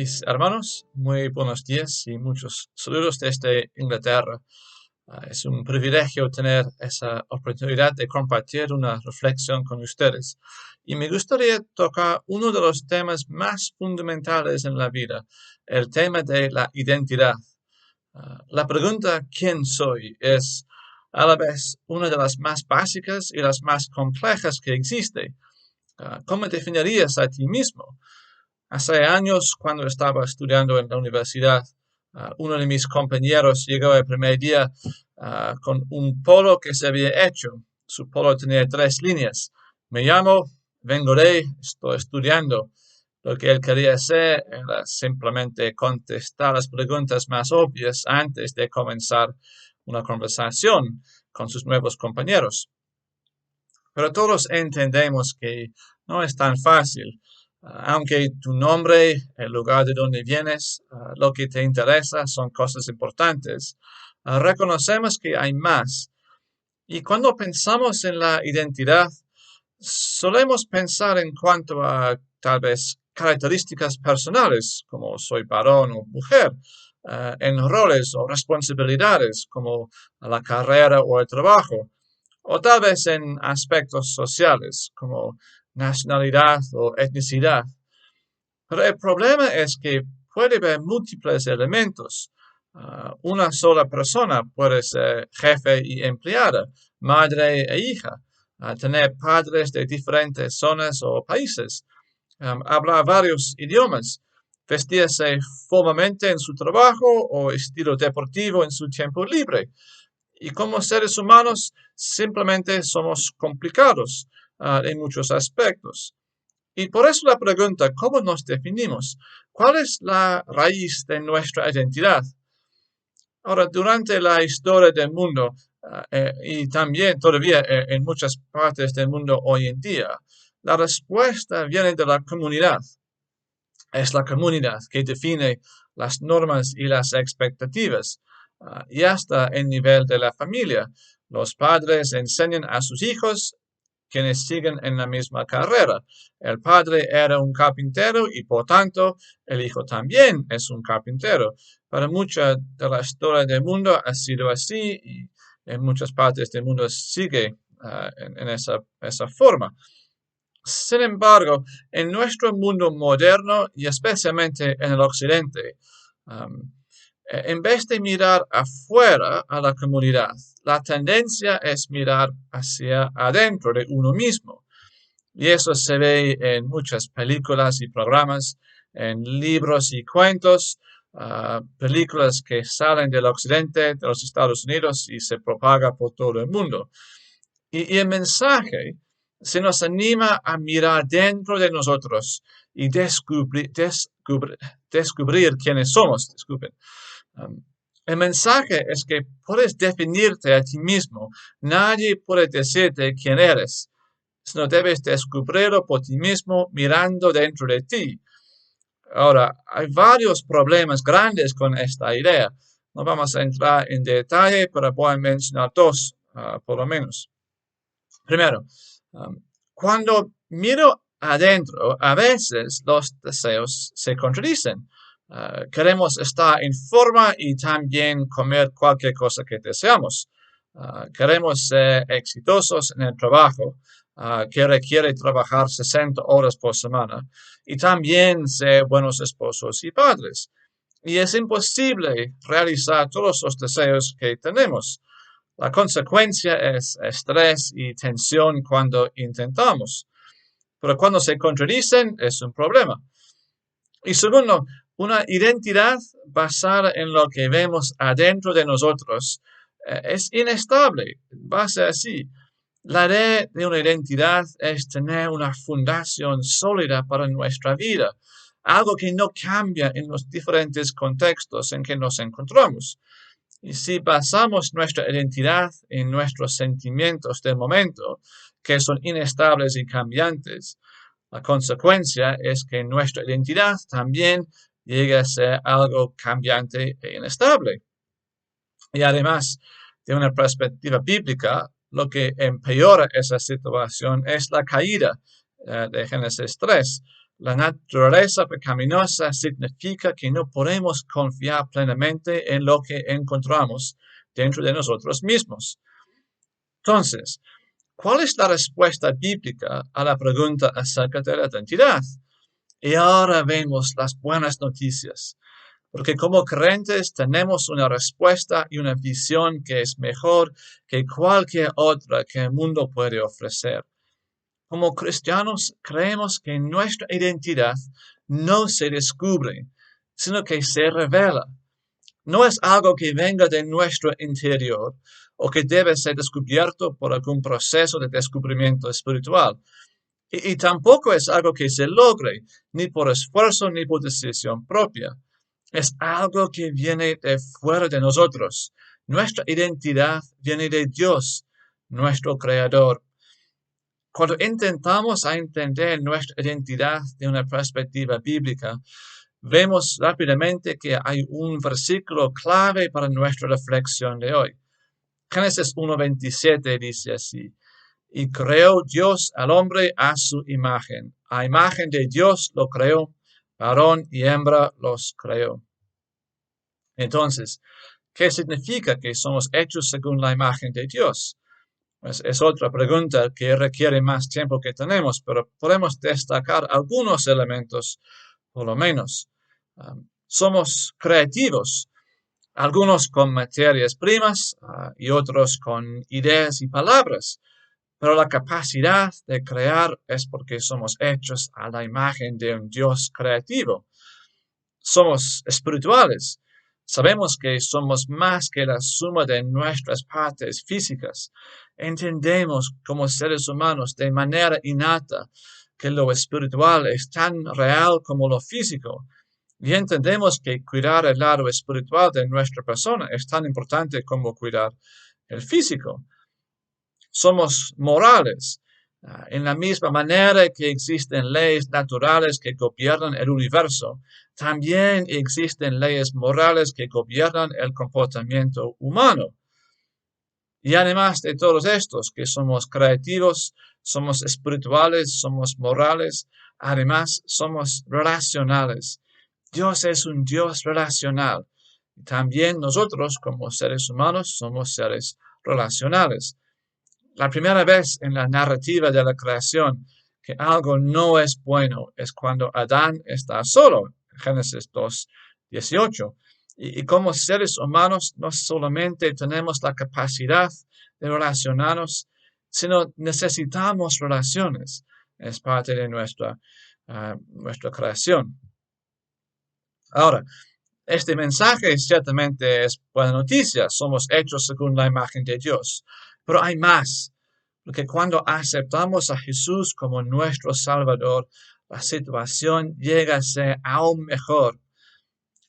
Mis hermanos, muy buenos días y muchos saludos desde Inglaterra. Es un privilegio tener esa oportunidad de compartir una reflexión con ustedes. Y me gustaría tocar uno de los temas más fundamentales en la vida, el tema de la identidad. La pregunta ¿quién soy? Es a la vez una de las más básicas y las más complejas que existe. ¿Cómo definirías a ti mismo? Hace años, cuando estaba estudiando en la universidad, uno de mis compañeros llegó el primer día con un polo que se había hecho. Su polo tenía 3 líneas. Me llamo, vengo de, estoy estudiando. Lo que él quería hacer era simplemente contestar las preguntas más obvias antes de comenzar una conversación con sus nuevos compañeros. Pero todos entendemos que no es tan fácil. Aunque tu nombre, el lugar de donde vienes, lo que te interesa son cosas importantes, reconocemos que hay más. Y cuando pensamos en la identidad, solemos pensar en cuanto a tal vez características personales, como soy varón o mujer, en roles o responsabilidades, como la carrera o el trabajo, o tal vez en aspectos sociales, como nacionalidad o etnicidad. Pero el problema es que puede haber múltiples elementos. Una sola persona puede ser jefe y empleada, madre e hija, tener padres de diferentes zonas o países, hablar varios idiomas, vestirse formalmente en su trabajo o estilo deportivo en su tiempo libre. Y como seres humanos simplemente somos complicados en muchos aspectos. Y por eso la pregunta, ¿cómo nos definimos? ¿Cuál es la raíz de nuestra identidad? Ahora, durante la historia del mundo y también todavía en muchas partes del mundo hoy en día, la respuesta viene de la comunidad. Es la comunidad que define las normas y las expectativas, y hasta el nivel de la familia. Los padres enseñan a sus hijos quienes siguen en la misma carrera. El padre era un carpintero y por tanto el hijo también es un carpintero. Para mucha de la historia del mundo ha sido así y en muchas partes del mundo sigue en esa forma. Sin embargo, en nuestro mundo moderno y especialmente en el occidente, um, en vez de mirar afuera a la comunidad, la tendencia es mirar hacia adentro de uno mismo. Y eso se ve en muchas películas y programas, en libros y cuentos, películas que salen del occidente, de los Estados Unidos y se propaga por todo el mundo. Y el mensaje se nos anima a mirar dentro de nosotros y descubrir quiénes somos. Disculpen. El mensaje es que puedes definirte a ti mismo. Nadie puede decirte quién eres, sino debes descubrirlo por ti mismo mirando dentro de ti. Ahora, hay varios problemas grandes con esta idea. No vamos a entrar en detalle, pero voy a mencionar dos, por lo menos. Primero, cuando miro adentro, a veces los deseos se contradicen. Queremos estar en forma y también comer cualquier cosa que deseamos. Queremos ser exitosos en el trabajo, que requiere trabajar 60 horas por semana, y también ser buenos esposos y padres. Y es imposible realizar todos los deseos que tenemos. La consecuencia es estrés y tensión cuando intentamos, pero cuando se contradicen es un problema. Y segundo, una identidad basada en lo que vemos adentro de nosotros es inestable, va a ser así. La idea de una identidad es tener una fundación sólida para nuestra vida, algo que no cambia en los diferentes contextos en que nos encontramos. Y si basamos nuestra identidad en nuestros sentimientos del momento, que son inestables y cambiantes, la consecuencia es que nuestra identidad también llega a ser algo cambiante e inestable. Y además, de una perspectiva bíblica, lo que empeora esa situación es la caída de Génesis 3. La naturaleza pecaminosa significa que no podemos confiar plenamente en lo que encontramos dentro de nosotros mismos. Entonces, ¿cuál es la respuesta bíblica a la pregunta acerca de la identidad? Y ahora vemos las buenas noticias, porque como creyentes tenemos una respuesta y una visión que es mejor que cualquier otra que el mundo puede ofrecer. Como cristianos creemos que nuestra identidad no se descubre, sino que se revela. No es algo que venga de nuestro interior o que debe ser descubierto por algún proceso de descubrimiento espiritual. Y tampoco es algo que se logre ni por esfuerzo ni por decisión propia. Es algo que viene de fuera de nosotros. Nuestra identidad viene de Dios, nuestro Creador. Cuando intentamos entender nuestra identidad de una perspectiva bíblica, vemos rápidamente que hay un versículo clave para nuestra reflexión de hoy. Génesis 1:27 dice así: y creó Dios al hombre a su imagen. A imagen de Dios lo creó, varón y hembra los creó. Entonces, ¿qué significa que somos hechos según la imagen de Dios? Pues es otra pregunta que requiere más tiempo que tenemos, pero podemos destacar algunos elementos, por lo menos. Somos creativos, algunos con materias primas y otros con ideas y palabras. Pero la capacidad de crear es porque somos hechos a la imagen de un Dios creativo. Somos espirituales. Sabemos que somos más que la suma de nuestras partes físicas. Entendemos como seres humanos de manera innata que lo espiritual es tan real como lo físico. Y entendemos que cuidar el lado espiritual de nuestra persona es tan importante como cuidar el físico. Somos morales. En la misma manera que existen leyes naturales que gobiernan el universo, también existen leyes morales que gobiernan el comportamiento humano. Y además de todos estos, que somos creativos, somos espirituales, somos morales, además somos relacionales. Dios es un Dios relacional. Y también nosotros, como seres humanos, somos seres relacionales. La primera vez en la narrativa de la creación que algo no es bueno es cuando Adán está solo, Génesis 2:18. Y como seres humanos no solamente tenemos la capacidad de relacionarnos, sino necesitamos relaciones. Es parte de nuestra creación. Ahora, este mensaje ciertamente es buena noticia. Somos hechos según la imagen de Dios. Pero hay más, porque cuando aceptamos a Jesús como nuestro Salvador, la situación llega a ser aún mejor.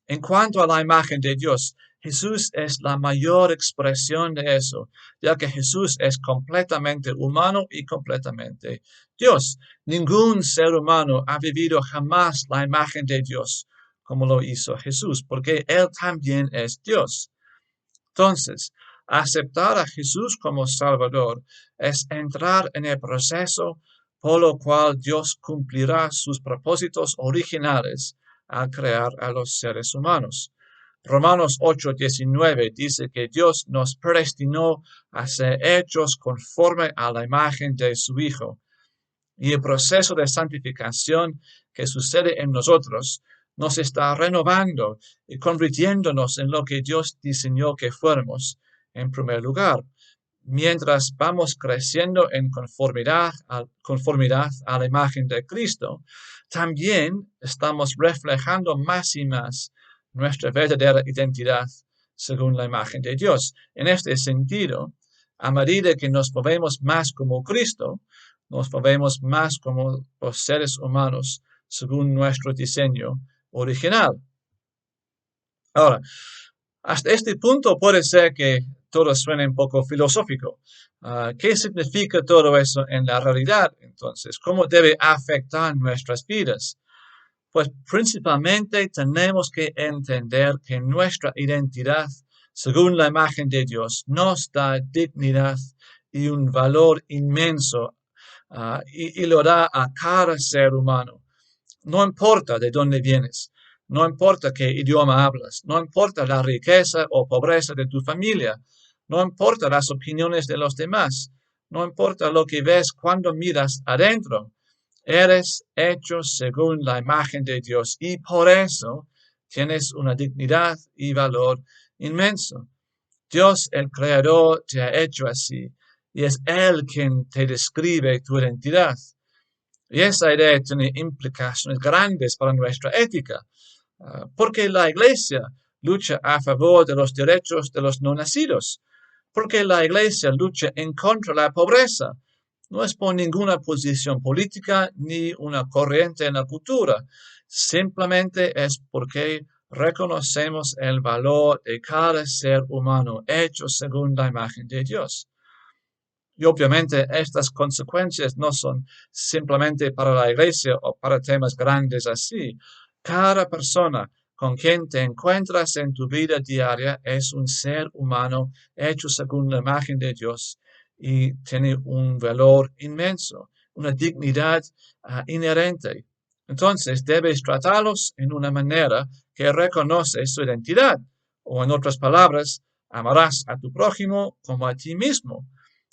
En cuanto a la imagen de Dios, Jesús es la mayor expresión de eso, ya que Jesús es completamente humano y completamente Dios. Ningún ser humano ha vivido jamás la imagen de Dios como lo hizo Jesús, porque Él también es Dios. Entonces, aceptar a Jesús como Salvador es entrar en el proceso por lo cual Dios cumplirá sus propósitos originales al crear a los seres humanos. Romanos 8:19 dice que Dios nos predestinó a ser hechos conforme a la imagen de su Hijo. Y el proceso de santificación que sucede en nosotros nos está renovando y convirtiéndonos en lo que Dios diseñó que fuéramos en primer lugar. Mientras vamos creciendo en conformidad a la imagen de Cristo, también estamos reflejando más y más nuestra verdadera identidad según la imagen de Dios. En este sentido, a medida que nos movemos más como Cristo, nos movemos más como los seres humanos según nuestro diseño original. Ahora, hasta este punto puede ser que todo suene un poco filosófico. ¿Qué significa todo eso en la realidad? Entonces, ¿cómo debe afectar nuestras vidas? Pues principalmente tenemos que entender que nuestra identidad, según la imagen de Dios, nos da dignidad y un valor inmenso y lo da a cada ser humano. No importa de dónde vienes, no importa qué idioma hablas, no importa la riqueza o pobreza de tu familia, no importa las opiniones de los demás, no importa lo que ves cuando miras adentro. Eres hecho según la imagen de Dios y por eso tienes una dignidad y valor inmenso. Dios, el Creador, te ha hecho así y es Él quien te describe tu identidad. Y esa idea tiene implicaciones grandes para nuestra ética, porque la Iglesia lucha a favor de los derechos de los no nacidos, porque la Iglesia lucha en contra de la pobreza. No es por ninguna posición política ni una corriente en la cultura, simplemente es porque reconocemos el valor de cada ser humano hecho según la imagen de Dios. Y obviamente estas consecuencias no son simplemente para la Iglesia o para temas grandes así. Cada persona con quien te encuentras en tu vida diaria es un ser humano hecho según la imagen de Dios y tiene un valor inmenso, una dignidad inherente. Entonces debes tratarlos en una manera que reconoce su identidad, o en otras palabras, amarás a tu prójimo como a ti mismo.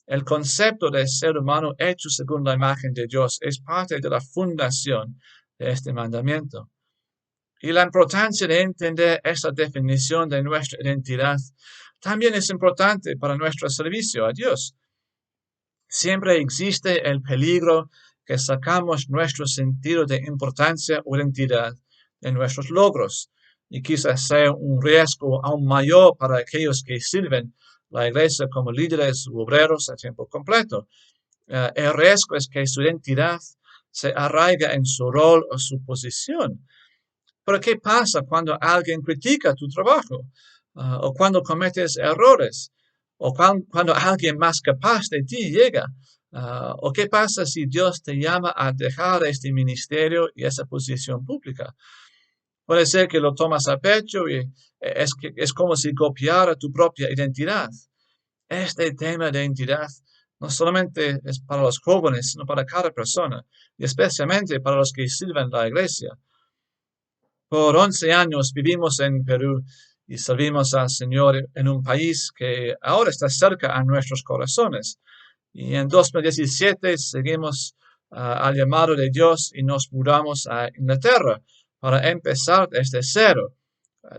El concepto de ser humano hecho según la imagen de Dios es parte de la fundación de este mandamiento. Y la importancia de entender esta definición de nuestra identidad también es importante para nuestro servicio a Dios. Siempre existe el peligro que sacamos nuestro sentido de importancia o identidad de nuestros logros, y quizás sea un riesgo aún mayor para aquellos que sirven la iglesia como líderes u obreros a tiempo completo. El riesgo es que su identidad se arraiga en su rol o su posición. Pero ¿qué pasa cuando alguien critica tu trabajo? O cuando cometes errores? O cuando alguien más capaz de ti llega? ¿O qué pasa si Dios te llama a dejar este ministerio y esa posición pública? Puede ser que lo tomas a pecho y es como si copiara tu propia identidad. Este tema de identidad no solamente es para los jóvenes, sino para cada persona, y especialmente para los que sirven la iglesia. Por 11 años vivimos en Perú y servimos al Señor en un país que ahora está cerca a nuestros corazones. Y en 2017 seguimos al llamado de Dios y nos mudamos a Inglaterra para empezar desde cero.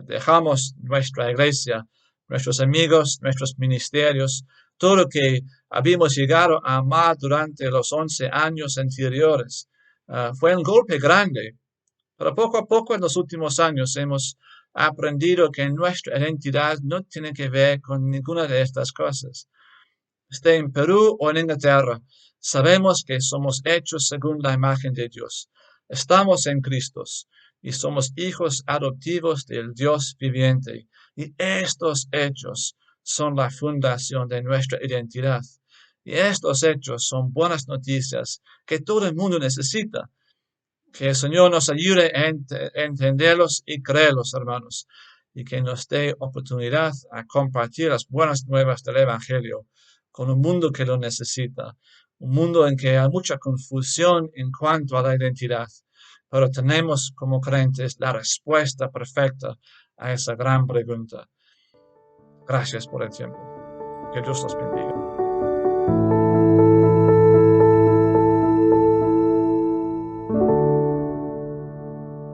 Dejamos nuestra iglesia, nuestros amigos, nuestros ministerios, todo lo que habíamos llegado a amar durante los 11 años anteriores. Fue un golpe grande, pero poco a poco en los últimos años hemos aprendido que nuestra identidad no tiene que ver con ninguna de estas cosas. Esté en Perú o en Inglaterra, sabemos que somos hechos según la imagen de Dios. Estamos en Cristo y somos hijos adoptivos del Dios viviente. Y estos hechos son la fundación de nuestra identidad. Y estos hechos son buenas noticias que todo el mundo necesita. Que el Señor nos ayude a entenderlos y creerlos, hermanos, y que nos dé oportunidad a compartir las buenas nuevas del Evangelio con un mundo que lo necesita, un mundo en que hay mucha confusión en cuanto a la identidad, pero tenemos como creyentes la respuesta perfecta a esa gran pregunta. Gracias por el tiempo. Que Dios los bendiga.